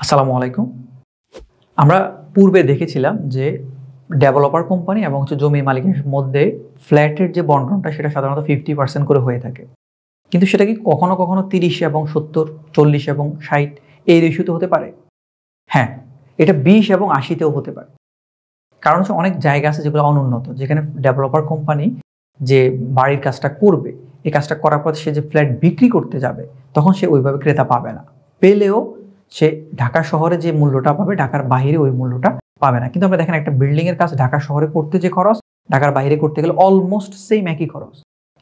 আসসালামু আলাইকুম। আমরা পূর্বে দেখেছিলাম যে ডেভেলপার কোম্পানি এবং জমির মালিকের মধ্যে ফ্ল্যাটের যে বন্টনটা সেটা সাধারণত 50% করে হয়ে থাকে। কিন্তু সেটা কি কখনো, কখনো 30 এবং 70, 40 এবং 60 এই রেশিওতে হতে পারে? হ্যাঁ, এটা 20 এবং 80 তেও হতে পারে। কারণ অনেক জায়গা আছে যেগুলো অনুন্নত, যেখানে ডেভেলপার কোম্পানি যে বাড়ির কাজটা করবে, এই কাজটা করার পর সে যে ফ্ল্যাট বিক্রি করতে যাবে, তখন সে ওইভাবে ক্রেতা পাবে না। পেলেও সে ঢাকা শহরে যে মূল্যটা পাবে, ঢাকার বাইরে ওই মূল্যটা পাবে না। কিন্তু আমরা দেখেন একটা বিল্ডিং এর কাজ ঢাকা শহরে করতে যে খরচ, ঢাকার বাইরে করতে গেলে অলমোস্ট সেম একই খরচ।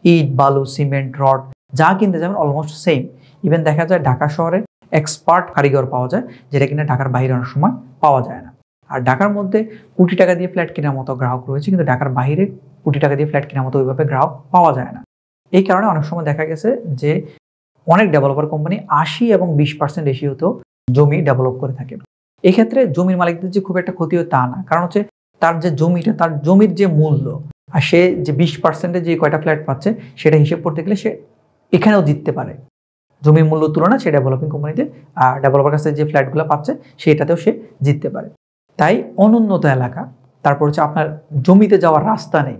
ইট, বালু, সিমেন্ট, রড যা কিনতে যাবেন অলমোস্ট সেম। ইভেন দেখা যায় ঢাকা শহরে এক্সপার্ট কারিগর পাওয়া যায়, যেটা কিনা ঢাকার বাইরে অনেক সময় পাওয়া যায় না। আর ঢাকার মধ্যে কোটি টাকা দিয়ে ফ্ল্যাট কেনার মতো গ্রাহক রয়েছে, কিন্তু ঢাকার বাইরে কোটি টাকা দিয়ে ফ্ল্যাট কেনার মতো ওইভাবে গ্রাহক পাওয়া যায় না। এই কারণে অনেক সময় দেখা গেছে যে অনেক ডেভেলপার কোম্পানি 80 এবং 20% রেশিওতেও জমি ডেভেলপ করে থাকে। এক্ষেত্রে জমির মালিকদের যে খুব একটা ক্ষতি হয় তা না, কারণ তার যে জমিটা, তার জমির যে মূল্য, আর সে যে 20% যে কয়টা ফ্ল্যাট পাচ্ছে সেটা হিসেব করতে গেলে সে এখানেও জিততে পারে। জমির মূল্য তুলনা সে ডেভেলপিং কোম্পানিতে ডেভেলপার কাছে যে ফ্ল্যাটগুলো পাচ্ছে সেটাতেও সে জিততে পারে। তাই অনুন্নত এলাকা, তারপর আপনার জমিতে যাওয়ার রাস্তা নেই,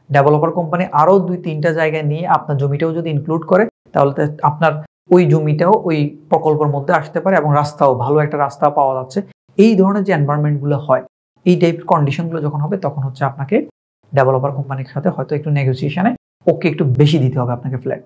ডেভেলপার কোম্পানি আরও 2-3টা জায়গায় নিয়ে আপনার জমিটাও যদি ইনক্লুড করে, তাহলে আপনার ওই জমিটাও ওই প্রকল্পের মধ্যে আসতে পারে এবং রাস্তাও ভালো একটা রাস্তা পাওয়া যাচ্ছে। এই ধরনের যে এনভায়রনমেন্টগুলো হয়, এই টাইপ কন্ডিশনগুলো যখন হবে, তখন আপনাকে ডেভেলপার কোম্পানির সাথে হয়তো একটু নেগোসিয়েশনে ওকে একটু বেশি দিতে হবে আপনাকে ফ্ল্যাট।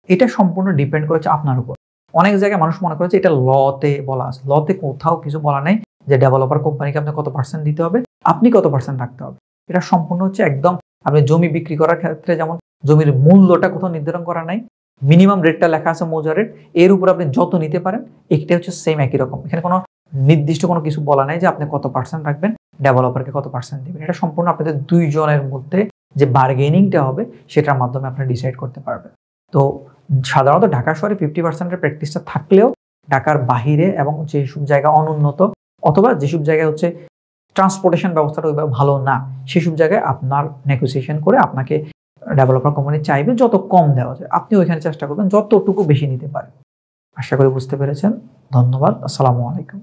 এটা সম্পূর্ণ ডিপেন্ড করেছে আপনার উপর। অনেক জায়গায় মানুষ মনে করেছে এটা লতে বলা আছে, লতে কোথাও কিছু বলা নেই যে ডেভেলপার কোম্পানিকে আপনি কত পার্সেন্ট দিতে হবে, আপনি কত পার্সেন্ট রাখতে হবে। এটা সম্পূর্ণ একদম আপনি জমি বিক্রি করার ক্ষেত্রে যেমন জমির মূল্যটা কোথাও নির্ধারণ করা নাই, মিনিমাম রেটটা লেখা আছে মৌজা রেট, এর উপর আপনি যত নিতে পারেন, এটা সেম একই রকম। এখানে কোনো নির্দিষ্ট কোনো কিছু বলা নাই যে আপনি কত পার্সেন্ট রাখবেন, ডেভেলপারকে কত পার্সেন্ট দিবেন। এটা সম্পূর্ণ আপনাদের দুইজনের মধ্যে যে বার্গেনিংটা হবে সেটার মাধ্যমে আপনি ডিসাইড করতে পারবেন। তো সাধারণত ঢাকা শহরে 50%-এর প্র্যাকটিসটা থাকলেও ঢাকার বাহিরে এবং যেসব জায়গা অনুন্নত অথবা যেসব জায়গায় ট্রান্সপোর্টেশন ব্যবস্থাটা ওইভাবে ভালো না, সেসব জায়গায় আপনার নেগোসিয়েশন করে আপনাকে ডেভেলপার কোম্পানি চাইবে যত কম দেওয়া যায়, আপনি ওইখানে চেষ্টা করবেন যতটুকু বেশি নিতে পারেন। আশা করি বুঝতে পেরেছেন। ধন্যবাদ। আসসালামু আলাইকুম।